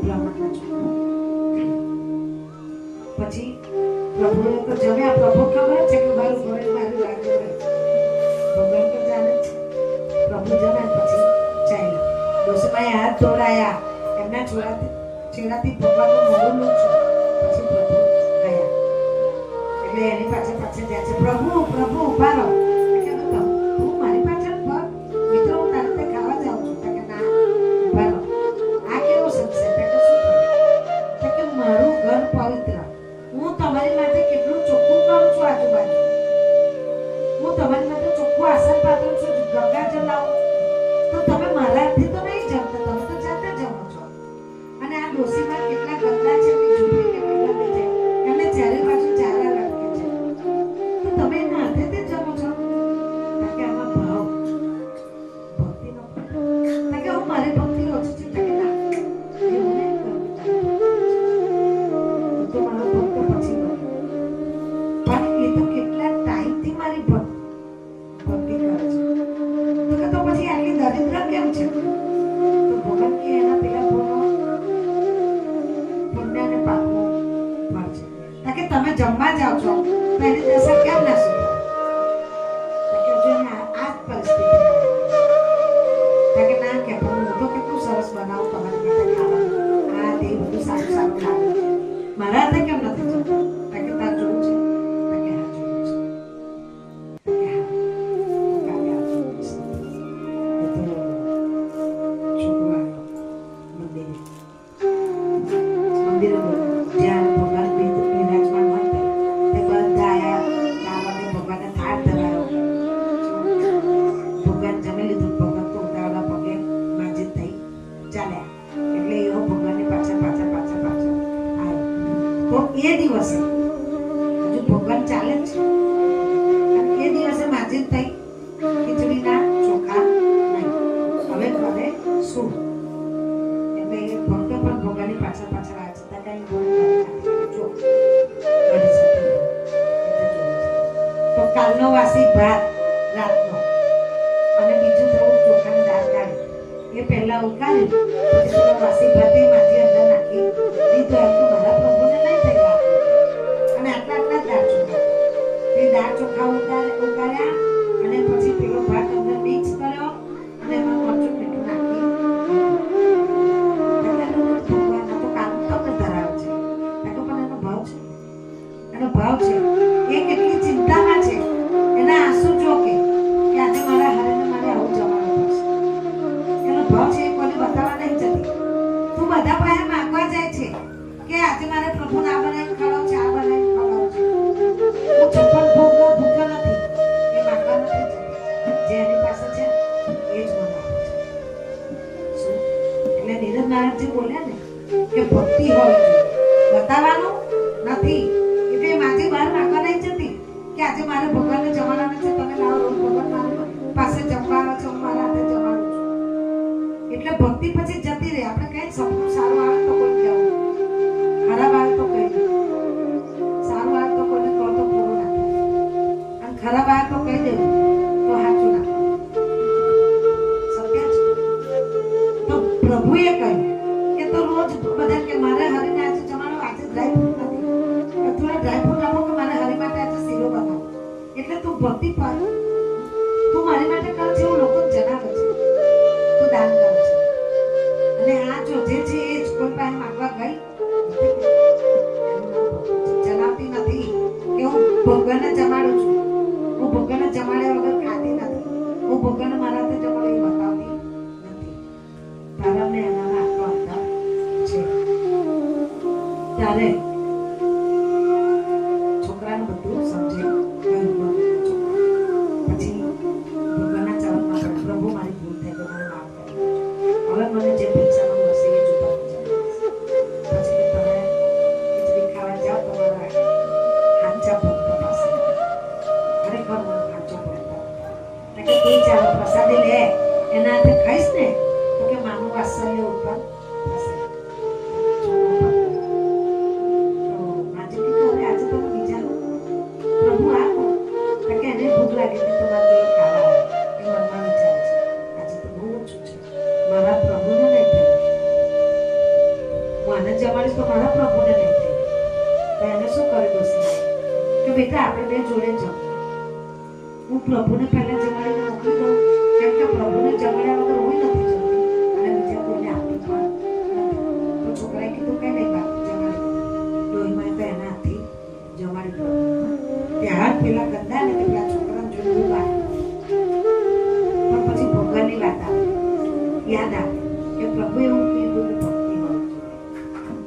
બ્રાહ્મણના છોકરો. પછી પ્રભુએ તો જમ્યા. પ્રભુ ખબર છે કે મારું ઘરે મારું લાગે ભગવાન તો જાણે છે. પ્રભુ જમ્યા પછી ચાલ્યા. ડોસીમાએ હાથ દોડાયા, એમના છેડાથી ભગવાનનું મોઢું લૂછ્યું. પછી પ્રભુ ગયા. એટલે એની પાછળ પાછળ જાય છે. પ્રભુ પ્રભુ ઉભા રહો. તું મારી પાછળ ફર, મિત્રો હું તારી રીતે ખાવા જાઉં છું. કે ના ઉભા રહો. આ કેવો સંશે? કે મારું ઘર પવિત્ર, હું તમારી માટે કેટલું ચોખ્ખું કરું છું. આજુબાજુ હું તમારી માટે ચોખ્ખું આસન પાથરું છું. ગંગાજળ લાવું તો તમે મારાથી તો નહીં જમતા, તમે તો જાતે જમો છો. અને આ ડોસીમાં કેટલા ગંદા છે, એમની ઝૂંપડી કેટલી ગંદી છે, એમને ચારે બાજુ ચારા લટકે છે, તો તમે એના હાથેથી જ જમો છો. કે આમાં ભાવ ભક્તિનો કે હું મારી ભક્તિ ઓછી છે. કે ના, એવું નહીં કરું. તો મારો ભક્તો પછી બને, પણ એ તો કેટલા ટાઈમથી મારી ભક્તિ કરે છે. તો પછી આટલી દરિદ્ર કેમ છે? તો ભગવાન કે એના પેલા બોલો પુણ્ય અને પાપનું ફળ છે. કે તમે જમવા જાઓ છો તો એની દશા કેમ ના સુધરે? કે જો આ જ પરિસ્થિતિ કે ના કે હું તો કેટલું સરસ બનાવું તમારી માટે ખાવાનું, આ તે બધું સારું સારું લાગે છે, મારા હાથે કેમ નથી જમતા? કે તાર જોવું છે? કે હા જોવું છે. કે હા કાલે આવજો. મંદિરે જ્યાં ભગવાન બિરાજમાન હોય તે બધા આયા. ભગવાનને થાળ ધરાયો. ભગવાન જમી લીધું. ભગવાન તો ઉતાવળા પગે માજી થઈ ચાલ્યા. એટલે એવો ભગવાનની પાછળ પાછળ પાછળ પાછળ આવ્યો. તો એ દિવસે હજુ ભગવાન ચાલે જ છે. અને એ દિવસે માજી થઈ ખીચડીના ચોખા નહીં. હવે ઘરે શું? એટલે એ ભક્તો પણ ભગવાનની પાછળ પાછળ આવે છે. તો કાલનો વાસી ભાત રાતનો અને બીજું થોડું ચોખાની દાળ કાઢી એ પહેલા ઉકાળી પછી વાસી ભાતે માજી અંદર નાખી દીધો. એમ તો મારા પ્રભુને નહીં થઈ ગયું. અને આટલા આટલા દાળ ચોખા, એ દાળ ચોખા ઉકાળ્યા અને પછી પેલો ભાત અંદર મિક્સ કર્યો અને એમાં મરચું મીઠું નાખી. એનો ભાવ છે. એ કેટલી ચિંતામાં છે. એના આંસુ જો કે આજે મારા હરેને મારે આવું જવાનું પડશે. એનો ભાવ છે. એ કોઈને બતાવવા નહીં જતી. તું બધા પાસે માંગવા જાય છે કે આજે મારે પ્રભુને આ બનાવીને ખવડાવ છે, આ બનાવીને કે તું ભક્તિ પર તું મારી માટે કર છે એવું લોકો જણાવે છે, તું દાન કરે છે. અને આ જો જે છે એ જ કોઈ પાસે માંગવા ગઈ જણાવતી નથી કે હું ભગવાનને જમાડું છું, હું ભગવાનને જમાડ્યા વગર ખાતી નથી, હું ભગવાનને મારા હાથે જમાડે એ બતાવતી નથી. તારાને એના આટલો આધાર છે. ત્યારે છોકરાને બધું સમજે પછી ભગવાનના ચરણમાં પ્રભુ મારી ભૂલ થઈ ગઈ, મને માફ કરી દેજો. હવે મને જે પૈસામાં મળશે એ જ ઉપાડી જાય. પછી તમે ખીચડી ખાવા જાઓ તમારા હાંચા ભક્ત પાસે, ખરેખર મને હાંચો ભક્ત કે એ ચાલો પ્રસાદી લે એના હાથે ખાઈશ ને તો કે માનું વાત્સલ્ય ઉત્પન્ન થશે. પ્રભુ આપો કે એને ભૂખ લાગી હતી તો મારે ખાવા એ મનમાં વિચાર છે. આજે તો બહુ ઓછું છે, મારા પ્રભુને નહીં થયું, હું આને જમાડીશ તો મારા પ્રભુને નહીં થયું. તો એને શું કરી દોષી કે બેટા આપણે બે જોડે જાઓ, હું પ્રભુને પહેલા જમાડીને મોકલી દઉં, કેમ કે પ્રભુને જમાડ્યા વગર હું નથી જમતી અને બીજા કોઈને આપી પણ નથી. તો છોકરાએ કીધું કઈ નહીં બાપ જમાડી ડોહીમાં તો એના હાથથી જમાડી દઉં. ત્યાં પેલા ગંદા ને પેલા છોકરાને જોયું પણ પછી ભગવાનની વાત આવે, યાદ આવે કે પ્રભુ એવું કીધું કે ભક્તિ હોવી જોઈએ.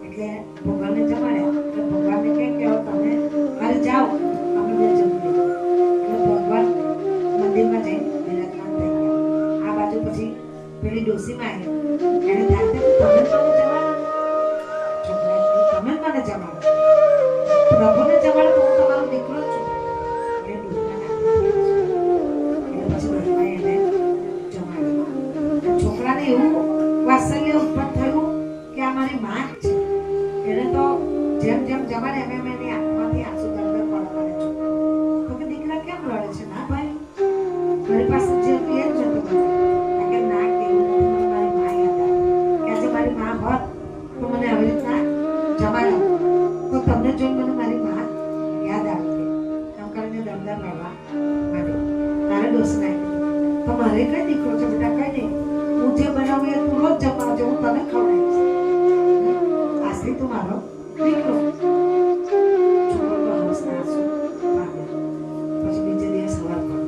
એટલે ભગવાનને જમાડ્યા એટલે ભગવાનને કહે કે તમે ઘરે જાઓ અમે બે જમી લઈએ. એટલે ભગવાન મંદિરમાં જઈને વિરાજમાન થઈ ગયા. આ બાજુ પછી પેલી ડોસીમાં આવી એને થાય કે તમે મને જમાડો, છોકરા તમે મને જમાડો, પ્રભુને જમાડો તો હું તમારો દીકરો છું. છોકરાને એવું વાત્સલ્ય ઉત્પન્ન થયું કે આ મારી માં છે. એને તો જેમ જેમ જમાડે એમ એમ એની આંખમાંથી આંસુ ગળગળ પડવા માંડે. તો કે દીકરા કેમ રડે છે? ના ભાઈ મારી પાસે જે હતી એ જ નતું બધું. કે ના કેવું નથી, મને મારી માં યાદ આવે કે આજે મારી માં હોત તો મને આવી રીતના જમાડો તો તમને જોઈને મને મારી માં યાદ આવે. એમ કરીને દરદર રડવા માંડ્યો. તારે દોષ નાખી તો મારે કઈ દીકરો છે બેટા? કઈ નહીં, હું જે બનાવું એ તું રોજ જમાવજે, હું તને ખવડાવીશ. આજથી તું મારો દીકરો. છોકરો હસના આંસુ પામ્યો. પછી બીજે દિવસ સવાર પડ્યો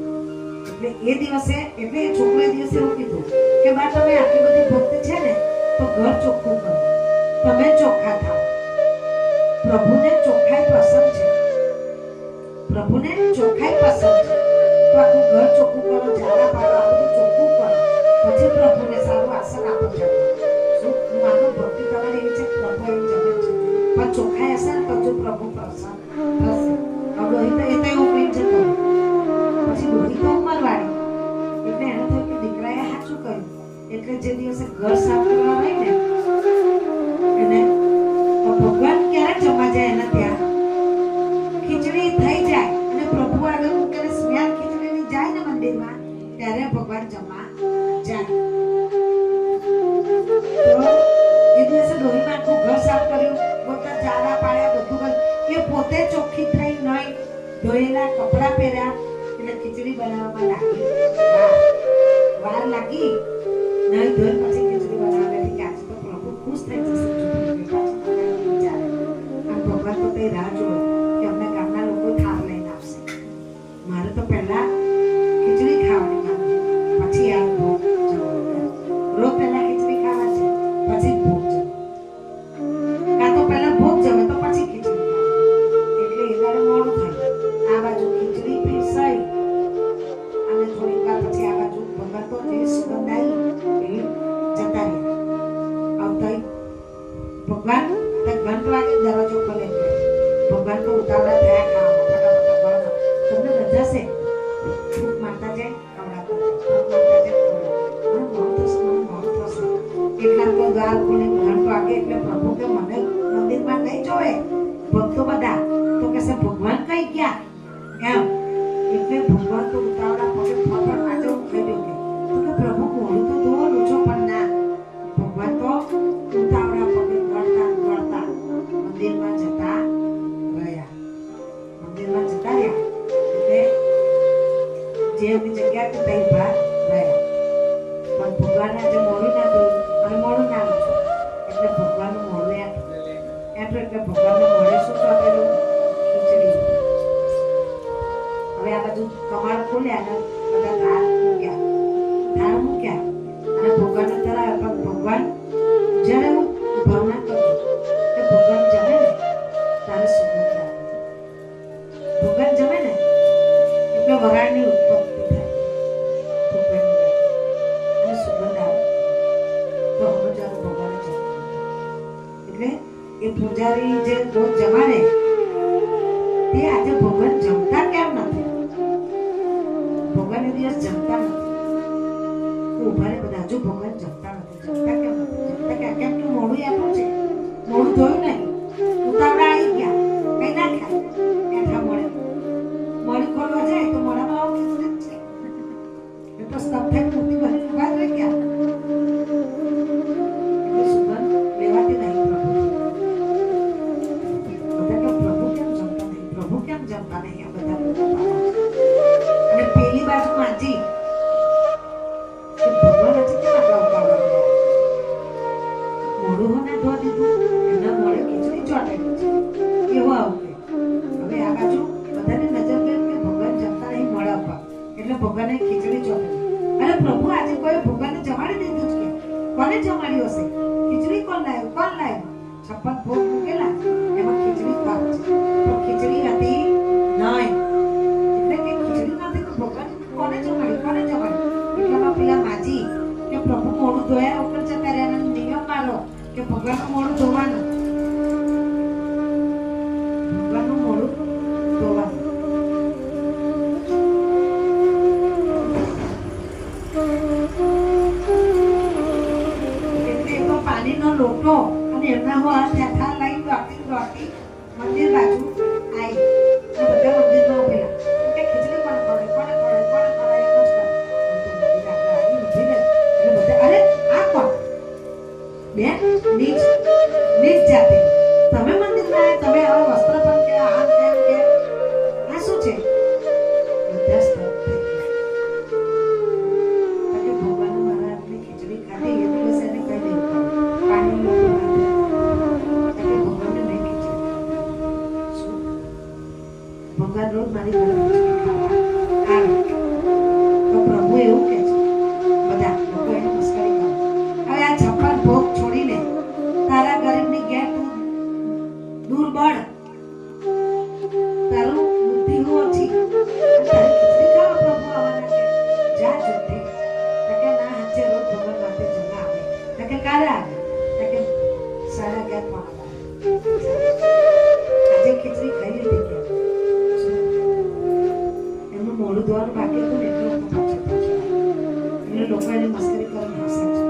એટલે એ દિવસે એટલે એ છોકરો એ દિવસે એવું કીધું કે બા તમે આટલી બધી ભક્તિ છે ને તો ઘર ચોખ્ખું કરો, તમે ચોખ્ખા થાઓ. પ્રભુને ચોખ્ખાઈ પસંદ છે, પ્રભુને ચોખ્ખાઈ પસંદ છે. તો આખું ઘર ચોખ્ખું કરો, ઝાડા પાડો, આ બધું ચોખ્ખું કરો, પછી પ્રભુને સારું આસન આપો. શું માનું ભક્તિ તમારી એવી છે પ્રભુ એવી જગત છે પણ ચોખ્ખાઈ હશે ને તો જો પ્રભુ પ્રસન્ન થશે. હવે એ તો એવું કઈ જતો પછી ડોહી તો ઉંમરવાળી એટલે એને થયું કે દીકરાએ સાચું કહ્યું. એટલે જે દિવસે ઘર સાફ કરવા હોય ને એને તો ભગવાન ક્યારે જમવા જાય એના ત્યાં ખીચડી થઈ જાય અને પ્રભુ આગળ મૂકીને સ્મેલ ખીચડીની જાય ને મંદિરમાં ત્યારે ભગવાન જમવા જાય. તો એ દિવસે ડોહીમાં આખું ઘર સાફ કર્યું, પોતા ઝાડા પાડ્યા, બધું કર્યું. એ પોતે ચોખ્ખી થઈ નહીં, ધોયેલા કપડાં પહેર્યા એટલે ખીચડી બનાવવામાં લાગી વાર લાગી. નહીં ધોઈ પછી ખીચડી બનાવવા લાગી કે આજે તો પ્રભુ ખુશ થઈ જશે. ભગવાન તો તે રાહ જોવે કે અમને ગામના લોકો થાળ લઈને આવશે. મારે તો પહેલા ખીચડી ખાવાની કામ છે, પછી આ ભોગ જવાનું. રોજ પહેલા ખીચડી ખાવા છે પછી ભોગ જવું, કાં તો પહેલા ભોગ જવે તો પછી ખીચડી ખાવા. એટલે એ દાડે મોડું થયું. આ બાજુ ખીચડી પીરસાઈ અને થોડીક વાર પછી આ બાજુ ભગવાન તો જે સુગંધ આવી એ જતા રહ્યા. આવતા ભગવાન ઘંટ વાગે દરવાજો ખોલે ભગવાન તો ઉતાવળા થયા ખાવામાં ફટાફટ. તમને રજા છે ભૂખ મારતા જાય એટલા તો દ્વાર ખોલે ઘંટ વાગે એટલે પ્રભુ કે મને મંદિરમાં નહીં જોવે ભક્તો બધા તો કહેશે ભગવાન કઈ ગયા એમ. એટલે ભગવાન તો ઉતાવળા પગે ફટાફટ આજે હું ખાઈ દઉં તો કે પ્રભુ મોડું તો જોવો લૂછો પણ ના. ભગવાન તો ઉતાવળા પગે દોડતા દોડતા મંદિરમાં જતા રહ્યા. મંદિરમાં જતા રહ્યા એટલે જે એમની જગ્યા કે તઈ ભાર રહ્યા. પણ ભગવાનને જે મોડું ના દોયું અને મોડું ના લખ્યું એટલે ભગવાનનું મોડું એટલે ભગવાનનું મોડે શું ચોટેલું? ખીચડી. હવે આ બધું કમાડ ખોલ્યા ને બધા ધાર મૂક્યા અને ભગવાનને ધરાવે. પણ ભગવાન જ્યારે હું ભાવના કરું કે ભગવાન જમે ને તારે સુગંધ આવે. ભગવાન જમે ને એટલે વરાળની ઉત્પત્તિ થાય ભગવાનની અને સુગંધ આવે તો હવે જ્યારે ભગવાને જમે એટલે એ પૂજારી જે રોજ જમાડે તે આજે ભગવાન જમતા કેમ નથી? ભગવાન એ દિવસ જમતા નથી. ઉભા રે બધા હજુ ભગવાન જમતા નથી. જમતા કેમ નથી? જમતા કેમ કે મોડું આપ્યું છે, મોડું ધોયું નહીં, ઉતાવળા આવી ગયા, કઈ ના ખાય એઠા મળે મોડી ખોલવા જાય તો મોડામાં આવું ખીચડી છે એ તો સ્તબ્ધ થઈ મૂર્તિ બની ઉભા રહી ગયા. એટલે સુગંધ લેવાતી નહીં. પ્રભુ કેમ જમતા નહીં? આ બધા અને પેલી બાજુ માજી ભગવાન હજી કેમ આટલા ઉતાવળા ગયા? મોઢું ને ધો દીધું, એના મોઢે ખીચડી ચોટેલી છે એવું આવું કે હવે આ બાજુ બધાને નજર ગઈ કે ભગવાન જમતા નહીં મોઢા પર એટલે ભગવાને ખીચડી ચોટેલી. અરે પ્રભુ આજે કોઈ ભગવાનને જમાડી દીધું છે કે કોને જમાડ્યું હશે? ખીચડી કોણ લાવ્યું? 56 ભોગ મૂકેલા એમાં ખીચડી ખાવ છે તો ખીચડી હતી નહીં. એટલે કે ખીચડી નથી તો ભગવાન કોને જમાડ્યું? એટલામાં પેલા માજી કે પ્રભુ મોઢું ધોયા ઉપર જતા રહ્યા. નિયમ મારો કે ભગવાનનું મોઢું ધોવાનું, ભગવાનનું મોઢું ધોવાનું. એટલે એનો પાણીનો લોટો અને એમના હાથ થેથા લઈ દોડતી મંદિર બાજુ આવી. બધા મંદિરમાં ઉભેલા કે ખીચડી કોણ ખવડે? અરે આ કોણ? બેન નીચ જાતિ. તમે મંદિરમાં આવ્યા, તમે આવા વસ્ત્ર પણ કે આમ તેમ કે આ શું છે? બધા સ્તબ્ધ થઈ ગયા કે ભગવાન મહારાજની ખીચડી ખાધી એ દિવસે એને કઈ નહીં પાણી ભગવાનને નહીં ખીચડી. શું ભગવાન રોજ મારી ઘરે ખીચડી ખાવા આવે તો પ્રભુ એવું કે છે બધા લોકો એને મસ્કરી કરે. હવે આ 56 ભોગ છોડીને તારા ગરીબની ઘેર તું દૂર બળ, તારું બુદ્ધિ ઓછી, તારી ખીચડી ખાવા પ્રભુ આવવાના છે. જા જુઠ્ઠી. કે ના હાચે રોજ ભગવાન માટે જમવા આવે. કે ક્યારે આવે? કે 11:30 પોણા 12 આજે ખીચડી ખાઈ લીધી કે એમનું મોડું ધોવાનું બાકી હતું ને એટલે લોકો એને મસ્કરી કરીને હસે છે.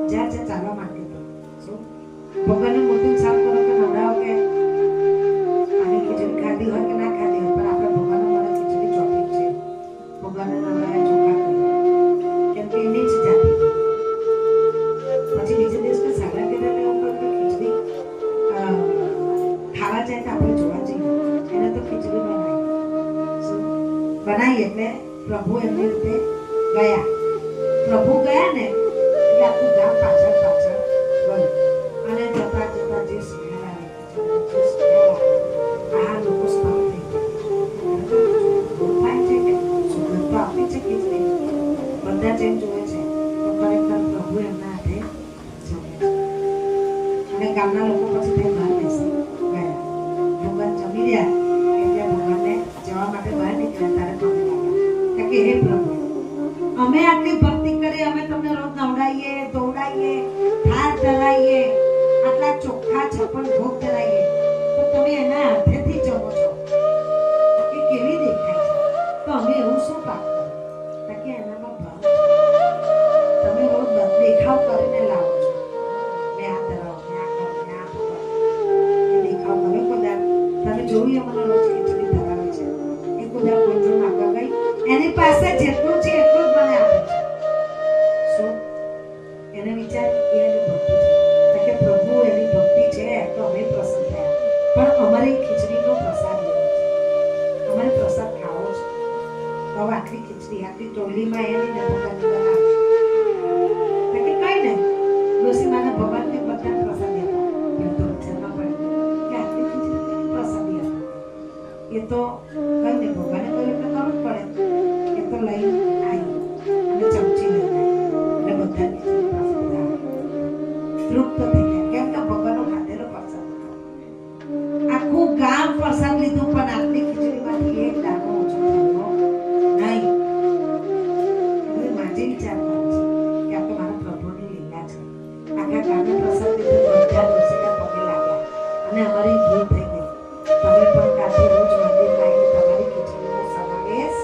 જ્યાં ચાલવા માંગે તો શું ભગવાનને મૂર્તિ સાફ કરો કે નવડાવો કે આની ખીચડી ખાધી હોય કે ના ખાધી હોય પણ આપણે ભગવાનને મળે ખીચડી ચોટી છે. ભગવાનને નવડાવ્યા ચોખા કરી કેમ કે એની જ જાતિ. પછી બીજે દિવસ કે સાડા 11 એવું કરે કે ખીચડી ખાવા જાય તો આપણે જોવા જઈએ. એને તો ખીચડી બનાવી એટલે પ્રભુ એમની રીતે ગયા. પ્રભુ ગયા ને એટલે આખું ગામ પાછળ ગયું અને જતા જે સ્મેલ આવે આ લોકો સ્તબ્ધ થઈ ગયા. છે કે સુગંધ તો આપી છે ખીચડી. બધા જેમ જોવે છે તો ખરેખર પ્રભુ એમના હાથે જમે છે. અને ગામના લોકો પછી તે બહાર બેસી ગયા. ભગવાન જમી રહ્યા એટલે ભગવાનને જવા માટે બહાર નીકળ્યા. તારે પગે લાગ્યા કે હે પ્રભુ અમે આટલી ભક્તિ કરી, અમે તમને રોજ નવડાવીએ, ધોવડાવીએ, થાળ ધરાવીએ, આટલા ચોખ્ખા 56 ભોગ ધરાવીએ તો તમે એના હાથેથી જમો છો એ કેવી દેખાય છે? તો અમે એવું શું પાપ કર્યું? કે એનામાં ભાવ છે. તમે રોજ દેખાવ કરીને લાવો છો. મેં આ ધરાવો, મેં આ કરો, મેં આ કરો. એ દેખાવ તમે કદાચ તમે જોયું મને રોજ ખીચડી ધરાવે છે એ કદાચ કોઈ માગવા ગઈ એની પાસે જેટલું છે એટલું જ મને આપે છે. શું એને વિચાર એની ભક્તિ છે કે પ્રભુ એની ભક્તિ છે તો અમે પ્રસન્ન થયા. પણ અમારી ખીચડીનો પ્રસાદ લેવો છે, અમારે પ્રસાદ ખાવો છે તો હવે આટલી ખીચડી આટલી ટોલીમાં એની ને ભગવાનની બનાવી. કઈ નહીં ડોસીમાને ભગવાનને બધા પ્રસાદી આપો. એ તો વિચારમાં પડે કે આટલી ખીચડી પ્રસાદી આપો. એ તો કઈ નહીં ભગવાને તો એટલે કરવું જ પડે. એ તો લઈ આવી અને ચમચી લઈ આવી એટલે બધા ખીચડી પ્રસાદી આપે. તૃપ્ત થઈ ગયા કેમ કે ભગવાનનો ખાધેલો પ્રસાદ હતો. આખું ગામ પ્રસાદ લીધું પણ આટલી ખીચડીમાંથી એક દાણો ઓછો થયો નહીં. એટલે માજી વિચાર કરે છે કે આ તો મારા પ્રભુની લીલા છે. આખા ગામે પ્રસાદ લીધો બધા ડોસીના પગે લાગ્યા અને અમારી ભૂલ થઈ ગઈ. તમે પણ કાલથી રોજ મંદિરમાં આવીને તમારી ખીચડીનો સમાવેશ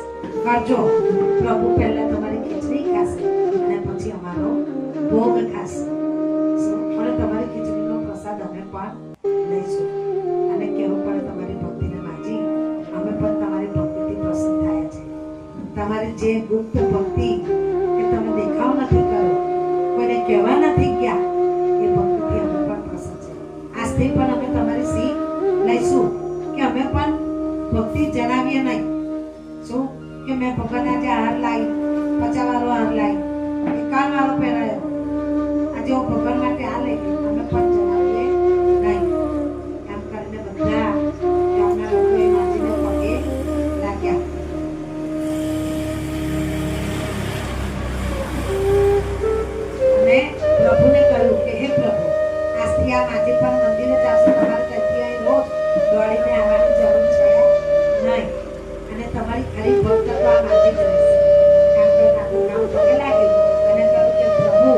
કરજો. પ્રભુ પહેલા તમારી ખીચડી ખાશે અને પછી અમારો ભોગ ખાશે. અને તમારી ખીચડીનો પ્રસાદ અમે પણ લઈશું અને કેવું પડે તમારી ભક્તિને માજી અમે પણ તમારી ભક્તિથી પ્રસન્ન થયા છે. તમારી જે ગુપ્ત ભક્તિ કે તમે દેખાવ નથી કર્યો, કોઈને કહેવા નથી ગયા, એ ભક્તિથી અમે પણ પ્રસન્ન છે. આજથી પણ અમે તમારી શીખ લઈશું કે અમે પણ ભક્તિ જણાવીએ નહીં. શું કે મેં ભગવાન આજે હાર લાવી, 50 વાળો હાર લાવી, 51 વાળો પહેરાયો, આજે હું ભગવાન માટે આ લઈ ગઈ, અમે પણ જણાવીએ નહીં. એમ કરીને બધા ગામના લોકોએ માજીને પગે લાગ્યા. અને પ્રભુને કહ્યું કે હે પ્રભુ, આજથી આ માજી પણ મંદિરે જશે. તમારે ત્યાંથી અહીં રોજ દોડીને આવવાની જરૂર છે નહીં. અને તમારી ખરી ભક્ત તો આ માજી જ રહેશે. એમ કરીને આખું ગામ પગે લાગ્યું અને કહ્યું કે પ્રભુ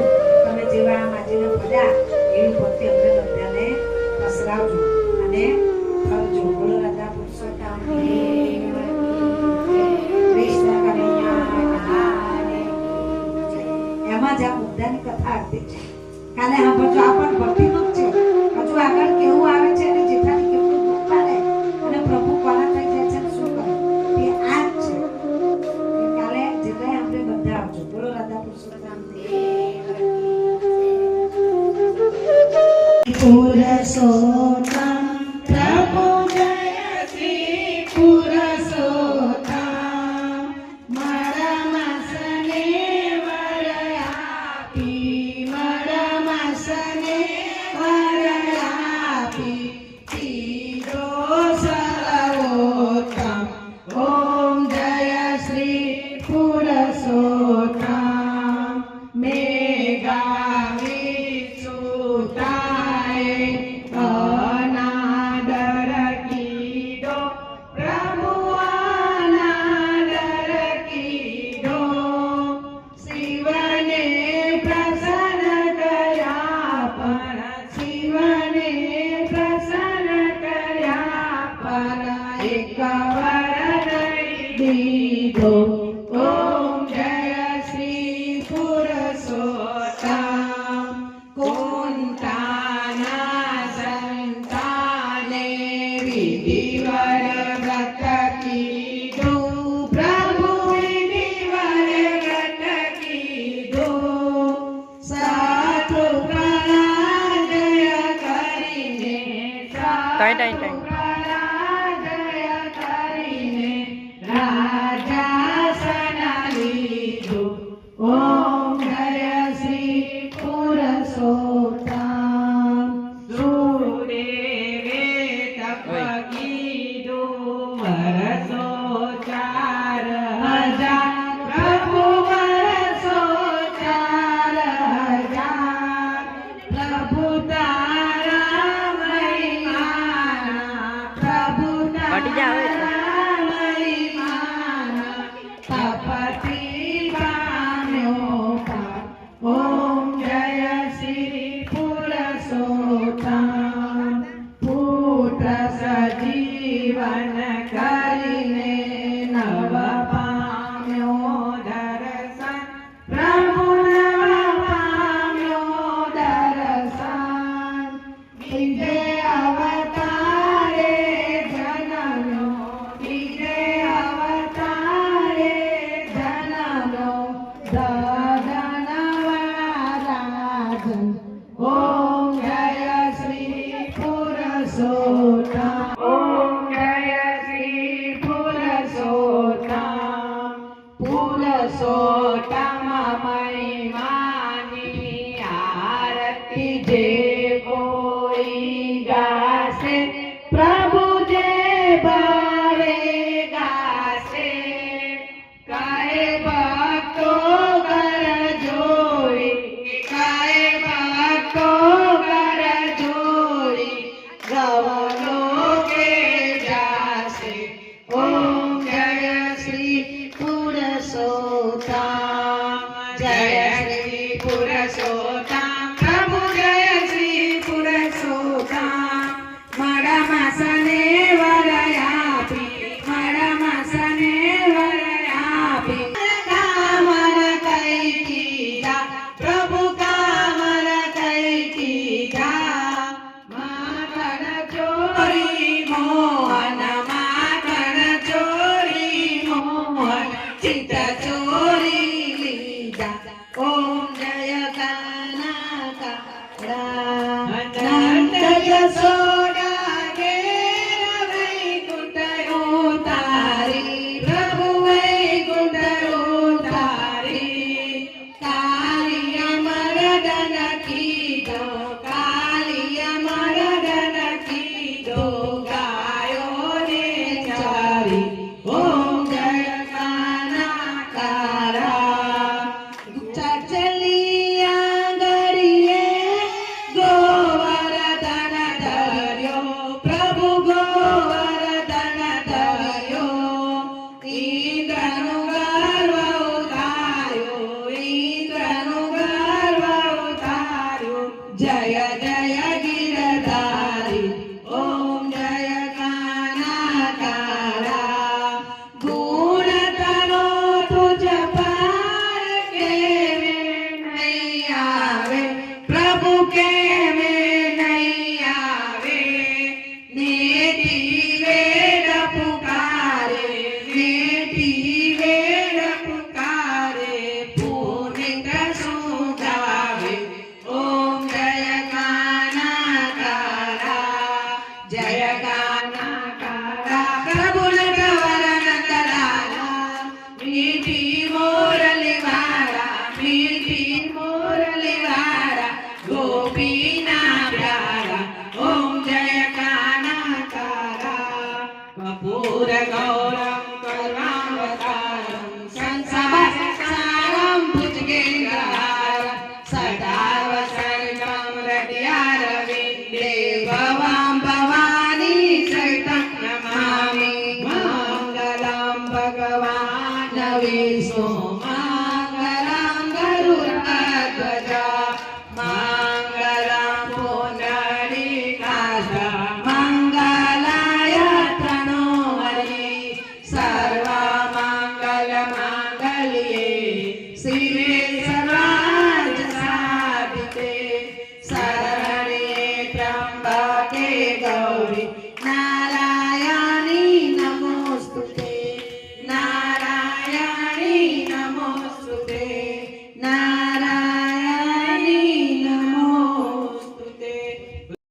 તમે જેવા આ માજીને ભર્યા એવી ભક્તિ અમને બધાને પસરાવજો અને કરજો. બોલો રાધા પુરુષોત્તમ કૃષ્ણ કનૈયા. એમાં જ આ મુદ્દાની કથા અડધી છે. કાલે સાંભળજો, આ પણ ભક્તિનું જ છે. હજુ આગળ કેવું આવે છે અને જેઠાની કેવું દુઃખ પાડે અને પ્રભુ કોના થઈ જાય છે અને શું કરે તે આ જ છે. કાલે જેટલાય આપણે બધા આવજો. બોલો રાધા પુરુષોત્તમ પુરુષોત્તમ પ્રભુ જય શ્રી પુરુષોત્તમ. મારા માસને વર આપી, મારા માસને વર આપી, તીરો સર્વોત્તમ. ઓમ જય શ્રી પુરુષોત્તમ. મેઘાવી સુતાય અનાદર કીધો, પ્રભુ અનાદર કીધો. શિવને પ્રસન્ન કર્યા પણ, શિવને પ્રસન્ન કર્યા પણ એક વર નહીં દીધો. ઓમ જય શ્રી પુરુષોત્તમ. કુંતાના સંતાને વિધિવર વ્રત કીધું, પ્રભુ વિધિવર વ્રત કીધું. સાધુ પ્રણાજય કરીને, સાધુ પ્રણાજય કરીને રાજાસન લીધું. ઓમ જય શ્રી પુરુષોત્તમ. સુદેવે તપ કીધું, વરસો 4000, પ્રભુ વરસો 4000. પ્રભુ તારા મહિમાના, પ્રભુ તારા મહિમાના તપથી પામ્યો પાર. ઓમ જય શ્રી પુરુષોત્તમ. પુત્ર સજીવન કરીને નવ પામ્યો દર્શન, પ્રભુ નવ પામ્યો દર્શન. બીજે અવતારે જન્મ્યો, બીજે અવતારે જન્મ્યો દદનવારાજન. ઓમ જય શ્રી પુરુષોત્તમ. ઓમ જય શ્રી સોટામાં મહિમાની આરતી જે કોઈ ગાશે પ્રભુ જે ભાવે ગાશે કાય ભક્તો કર જોડી કાય ભક્તો કર જોડી ગવલો કે જાશે ઓમ જય શ્રી પુરુષોત્તમ જય શ્રી પુરુષોત્તમ પ્રભુ જય શ્રી પુરુષોત્તમ મારા માસને વરયાપી મારા માસને વરયાપી કામર કઈ કીધા પ્રભુ કામર કઈ કીધા માખણ ચોરી મોહન માખણ ચોરી મોહન ચિત્ત ચોરી લીધા ઓમ જય કાના કાળા નંદ જસોદા ઘેર વૈકુંઠ ઉતારી પ્રભુ વૈકુંઠ ઉતારી કાલિય મરદન કીધો કાલિય મરદન કીધો ગાયોને ચારી ઓમ જય કાના કાળા ચચલિયા ગળીએ ગોવર્ધન ધર્યો પ્રભુ ગોવર્ધન ધર્યો ઇન્દ્રનું ગર્વ ઉતાર્યો ઇન્દ્રનું ગર્વ ઉતાર્યો જય જય ગિરધારી ઓમ જય કાના કાળા ગુણ તનો તુજ પાર કેવે નહીં આવે પ્રભુ કેવે નહીં આવે નેટી વેદ પુકારે નેટી વેદ પુકારે પુનિત સુગાવે ઓમ જય કાના કાળા જય કાના કાળા પ્રભુ નટવરન કલાલા મીઠી મોરલી વાળા ગોપીના પ્યારા ઓમ જય કાના કાળા કપૂર ગૌરમ કરુણાવતારમ સંસારમ ભુજગેન્દ્રહારમ સદા વસંતમ હૃદયારવિંદે ભવામ ભવાની સહિतं નમામિ મંગલમ ભગવાન વિષ્ણુ